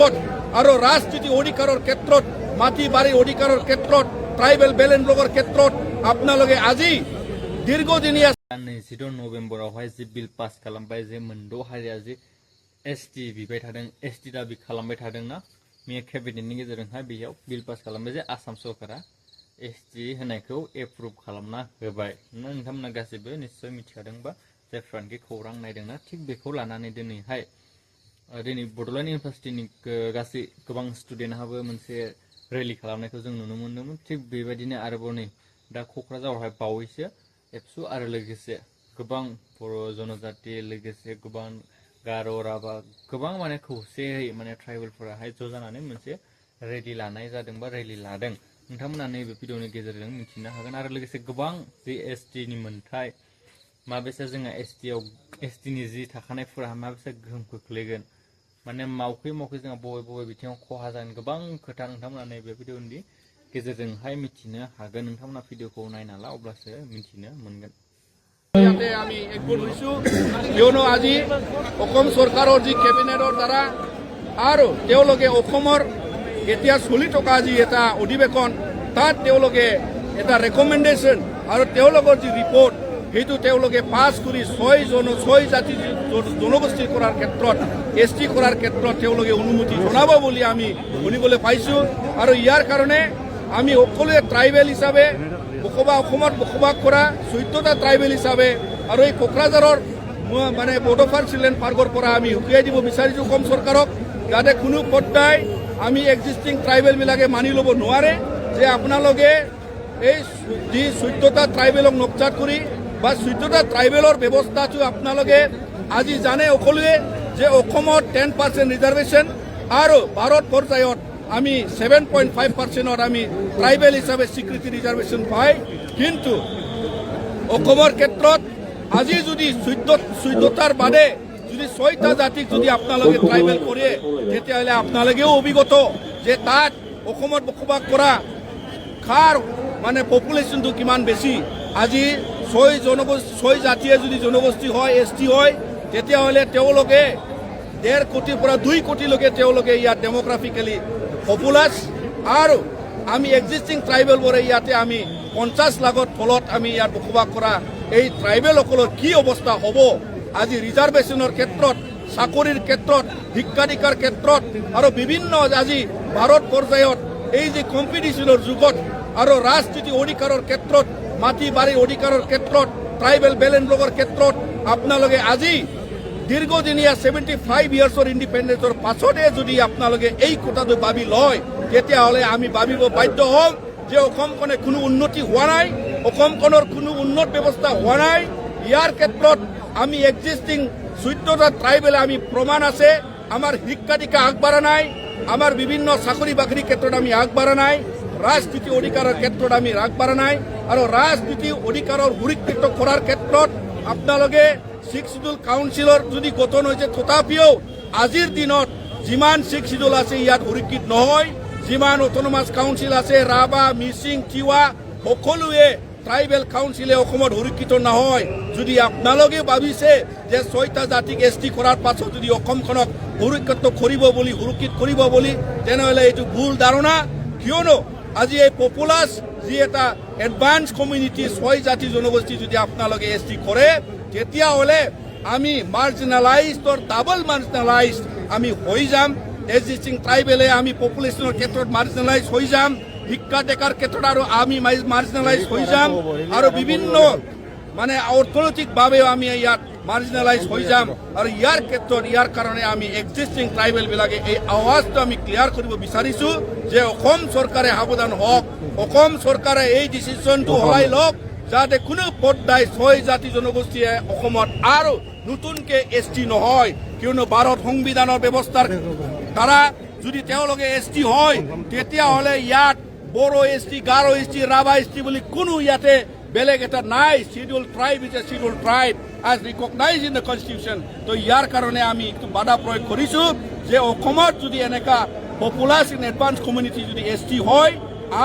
যুগত আৰু ৰাজনীতি অধিকাৰৰ ক্ষেত্ৰত মাটি বাৰী অধিকাৰৰ ক্ষেত্ৰত ট্ৰাইবেল বেলেন্সৰ ক্ষেত্ৰত আপোনালোকে আজি দীৰ্ঘদিনীয়া 22 नभेम्बरावहाय जि बिल पास खालामबाय जे मोनद' हारिया जे एसटि बिबाय थादों एसटि दाबि खालामबाय थादोंना मेयर केबिनेटनि गेजेरजोंहाय बेयाव बिल पास खालामबाय जे आसाम सरकारा एसटि होनायखौ एप्रुभ खालामना होबाय नोंथांमोना गासैबो निश्चय मिथिखादोंबा जायफ्रानोखि खौरां नायदोंना थिग बेखौ लानानै दिनैहाय दिनै बड'लेण्ड इउनिभार्सिटिनि गासै गोबां स्टुडेन्टहाबो मोनसे रेलि खालामनायखौ जों नुनो मोन्दोंमोन थिग बेबायदिनो आरोबाव नै दा क'क्राझारावहाय बावैसो एबसु आरो लोगोसे गोबां बर' जनजाति लोगोसे गोबां गार' राभा गोबां माने खौसेयै माने ट्राइबेलफोराहाय ज' जानानै मोनसे रेलि लानाय जादों बा रेलि लादों नोंथांमोना नैबे भिडिअनि गेजेरजों मिथिनो हागोन आरो लोगोसे गोबां जि एसटिनि मोन्थाय माबेसे जोंहा एसटिनि जि थाखानायफोरा माबेसे गोहोम खोख्लैगोन माने मावखै जोंहा बबे बबे बिथिङाव खहा जागोन गोबां खोथा नोंथांमोना नैबे भिडिअनि गेजेरजोंहाय मिथिनो हागोन नोंथांमोना भिडिअखौ नायना ला अब्लासो मिथिनो मोनगोन ইয়াতে আমি একগোট হৈছোঁ কিয়নো আজি অসম চৰকাৰৰ যি কেবিনেটৰ দ্বাৰা আৰু তেওঁলোকে অসমৰ এতিয়া চলি থকা যি এটা অধিৱেশন তাত তেওঁলোকে এটা ৰেকমেণ্ডেশ্যন আৰু তেওঁলোকৰ যি ৰিপৰ্ট সেইটো তেওঁলোকে পাছ কৰি 6 জাতি জনগোষ্ঠী কৰাৰ ক্ষেত্ৰত এছটি কৰাৰ ক্ষেত্ৰত তেওঁলোকে অনুমতি জনাব বুলি আমি শুনিবলৈ পাইছোঁ আৰু ইয়াৰ কাৰণে আমি সকলোৱে ট্ৰাইবেল হিচাপে অসমত বসবাস কৰা 14টা ট্ৰাইবেল হিচাপে আৰু এই কোকৰাঝাৰৰ মানে বড়োফাৰ চিলড্ৰেন পাৰ্কৰ পৰা আমি উকিয়াই দিব বিচাৰিছোঁ অসম চৰকাৰক যাতে কোনো পৰ্যায় আমি এক্সিষ্টিং ট্ৰাইবেলবিলাকে মানি ল'ব নোৱাৰে যে আপোনালোকে এই যি 14টা ট্ৰাইবেলক নকচাত কৰি বা 14টা ট্ৰাইবেলৰ ব্যৱস্থাটো আপোনালোকে আজি জানে সকলোৱে যে অসমত 10% ৰিজাৰ্ভেশ্যন আৰু ভাৰত পৰ্যায়ত আমি 7.5%ত আমি ট্ৰাইবেল হিচাপে স্বীকৃতি ৰিজাৰ্ভেশ্যন পাই কিন্তু অসমৰ ক্ষেত্ৰত আজি যদি 14টাৰ বাদে যদি 6টা জাতিক যদি আপোনালোকে ট্ৰাইবেল কৰে তেতিয়াহ'লে আপোনালোকেও অভিজ্ঞত যে তাত অসমত বসবাস কৰা খাৰ মানে পপুলেশ্যনটো কিমান বেছি আজি 6 জাতিয়ে যদি জনগোষ্ঠী হয় এছটি হয় তেতিয়াহ'লে তেওঁলোকে 1.5 কোটিৰ পৰা 2 কোটিলৈকে তেওঁলোকে ইয়াত ডেমোগ্ৰাফিকেলি পপুলাছ আৰু আমি এক্সিষ্টিং ট্ৰাইবেলবোৰে ইয়াতে আমি 50 লাখৰ ফলত আমি ইয়াত বসবাস কৰা এই ট্ৰাইবেলসকলৰ কি অৱস্থা হ'ব আজি ৰিজাৰ্ভেশ্যনৰ ক্ষেত্ৰত চাকৰিৰ ক্ষেত্ৰত শিক্ষাধিকাৰ ক্ষেত্ৰত আৰু বিভিন্ন আজি ভাৰত পৰ্যায়ত এই যে কম্পিটিশ্যনৰ যুগত আৰু ৰাজনীতি অধিকাৰৰ ক্ষেত্ৰত মাটি বাৰী অধিকাৰৰ ক্ষেত্ৰত ট্ৰাইবেল বেলেন্সৰ ক্ষেত্ৰত আপোনালোকে আজি দীৰ্ঘদিনীয়া 75 ইয়াৰ্ছৰ ইণ্ডিপেণ্ডেন্সৰ পাছতে যদি আপোনালোকে এই কথাটো ভাবি লয় তেতিয়াহ'লে আমি ভাবিব বাধ্য হ'ম যে অসমখনে কোনো উন্নতি হোৱা নাই অসমখনৰ কোনো উন্নত ব্যৱস্থা হোৱা নাই ইয়াৰ ক্ষেত্ৰত আমি এক্সিষ্টিং 14টা ট্ৰাইবেল আমি প্ৰমাণ আছে আমাৰ শিক্ষাদীক্ষা আগবাঢ়া নাই আমাৰ বিভিন্ন চাকৰি বাকৰিৰ ক্ষেত্ৰত আমি আগবাঢ়া নাই ৰাজনীতি অধিকাৰৰ ক্ষেত্ৰত আমি আগবাঢ়া নাই আৰু ৰাজনীতি অধিকাৰৰ সুৰক্ষিত কৰাৰ ক্ষেত্ৰত আপোনালোকে 6 শিডিউল কাউন্সিলৰ যদি গঠন হৈছে তথাপিও আজিৰ দিনত যিমান 6 শিডিউল আছে ইয়াত সুৰক্ষিত নহয় যিমান অট'নমাছ কাউন্সিল আছে ৰাভা মিচিং তিৱা সকলোৱে ট্ৰাইবেল কাউন্সিলে অসমত সুৰক্ষিত নহয় যদি আপোনালোকে ভাবিছে যে 6টা জাতিক এছটি কৰাৰ পাছত যদি অসমখনক সুৰক্ষিত কৰিব বুলি তেনেহ'লে এইটো ভুল ধাৰণা কিয়নো আজি এই পপুলাছ যি এটা এডভান্স কমিউনিটি 6 জাতি জনগোষ্ঠী যদি আপোনালোকে এছটি কৰে তেতিয়াহ'লে আমি মাৰ্জিনেলাইজড ডাবল মাৰ্জিনেলাইজ আমি হৈ যাম এক্সিষ্টিং ট্ৰাইবেলে আমি পপুলেশ্যনৰ ক্ষেত্ৰত মাৰ্জিনেলাইজ হৈ যাম শিক্ষা দেখাৰ ক্ষেত্ৰত আৰু আমি মাৰ্জিনেলাইজ হৈ যাম আৰু বিভিন্ন মানে অৰ্থনৈতিকভাৱেও আমি ইয়াত মাৰ্জিনেলাইজ হৈ যাম আৰু ইয়াৰ কাৰণে আমি এক্সিষ্টিং ট্ৰাইবেলবিলাকে এই আৱাজটো আমি ক্লিয়াৰ কৰিব বিচাৰিছোঁ যে অসম চৰকাৰে সাৱধান হওক অসম চৰকাৰে এই ডিচিশ্যনটো সলাই লওক যাতে কোনো পৰ্যায় 6 জাতি জনগোষ্ঠীয়ে অসমত আৰু নতুনকৈ এছটি নহয় কিয়নো ভাৰত সংবিধানৰ ব্যৱস্থাৰ দ্বাৰা যদি তেওঁলোকে এছটি হয় তেতিয়াহ'লে ইয়াত Bodo ST Garo ST Rabha ST বুলি কোনো ইয়াতে বেলেগ এটা নাই scheduled tribe is a scheduled tribe as recognise in the constitution তো ইয়াৰ কাৰণে আমি একটু বাধা প্ৰয়োগ কৰিছোঁ যে অসমত যদি এনেকা পপুলাছ ইন এডভান্স কমিউনিটি যদি এছটি হয়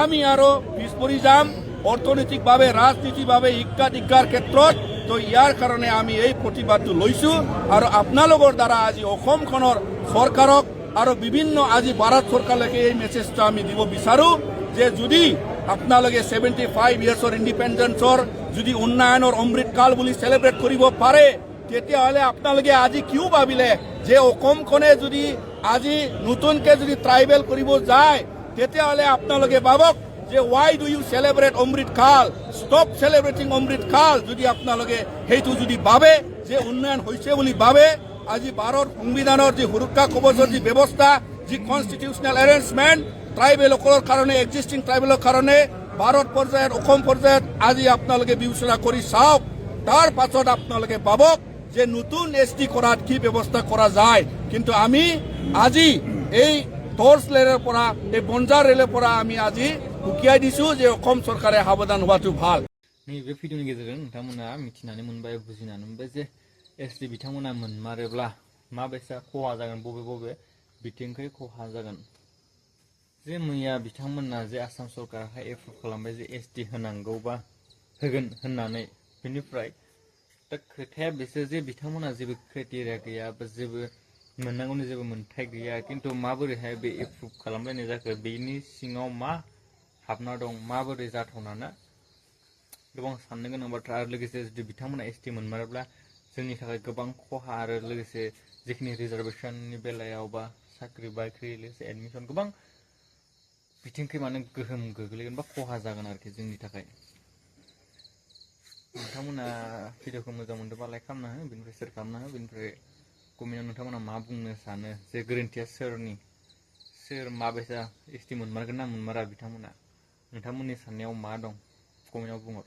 আমি আৰু পিছ পৰি যাম অৰ্থনৈতিকভাৱে ৰাজনীতিভাৱে শিক্ষা দীক্ষাৰ ক্ষেত্ৰত তো ইয়াৰ কাৰণে আমি এই প্ৰতিবাদটো লৈছোঁ আৰু আপোনালোকৰ দ্বাৰা আজি অসমখনৰ চৰকাৰক আৰু বিভিন্ন আজি ভাৰত চৰকাৰলৈকে এই মেছেজটো আমি দিব বিচাৰোঁ যে যদি আপোনালোকে 75 ইয়াৰ্ছৰ ইণ্ডিপেণ্ডেন্সৰ যদি উন্নয়নৰ অমৃতকাল বুলি চেলিব্ৰেট কৰিব পাৰে তেতিয়াহ'লে আপোনালোকে আজি কিয় ভাবিলে যে অসমখনে যদি আজি নতুনকৈ যদি ট্ৰাইবেল কৰিব যায় তেতিয়াহ'লে আপোনালোকে ভাবক যে why do you celebrate অমৃতকাল stop celebrating অমৃতকাল যদি আপোনালোকে সেইটো যদি ভাবে যে উন্নয়ন হৈছে বুলি ভাবে আজি ভাৰত সংবিধানৰ যি সুৰক্ষা কৱচৰ যি ব্যৱস্থা যি কনষ্টিটিউচনেল এৰেঞ্জমেণ্ট ট্ৰাইবেলসকলৰ কাৰণে এক্সিষ্টিং ট্ৰাইবেলৰ কাৰণে ভাৰত পৰ্যায়ত অসম পৰ্যায়ত আজি আপোনালোকে বিবেচনা কৰি চাওক তাৰ পাছত আপোনালোকে ভাবক যে নতুন ST কৰাত কি ব্যৱস্থা কৰা যায় কিন্তু আমি আজি এই টৰ্চ ৰেলৰ পৰা এই বঞ্জাৰ ৰেলৰ পৰা আমি আজি উকিয়াই দিছোঁ যে অসম চৰকাৰে সাৱধান হোৱাটো ভাল नैबे भिडिअनि गेजेरजों नोंथांमोना मिथिनानै मोनबाय बुजिनानै मोनबाय जे SD बिथांमोना मोनमारोब्ला माबायसा खहा जागोन बबे बबे बिथिंखै खहा जागोन जे मैया बिथांमोना जे आसाम सरकारा एप्रुभ खालामबाय जे SD होनांगौ बा होगोन होननानै बेनिफ्राय दा खोथाया बिसोर जे बिथांमोना जेबो क्राइटेरिया गैया बा जेबो मोननांगौनि जेबो मोन्थाय गैया खिन्थु माबोरैहाय बे एप्रुभ खालामलायनाय जाखो बेनि सिङाव मा हाबना दं माबोरै जाथावना गोबां साननो गोनां बाथ्रा आरो लोगोसे जुदि बिथांमोना ST मोनमारोब्ला जोंनि थाखाय गोबां खहा आरो लोगोसे जिखिनि रिजार्भेशननि बेलायाव बा साख्रि बाख्रि लोगोसे एडमिसन गोबां बिथिंखै माने गोहोम गोग्लैगोन बा खहा जागोन आरोखि जोंनि थाखाय नोंथांमोना भिडिअखौ मोजां मोनदोंबा लाइक खालामना हो बेनिफ्राय शेयार खालामना हो बेनिफ्राय कमेन्टआव नोंथांमोना मा बुंनो सानो जे गोरोन्थिया सोर माबायसा ST मोनमारगोन ना मोनमारा बिथांमोना नोंथांमोननि साननायाव मा दं कमेन्टआव बुंहर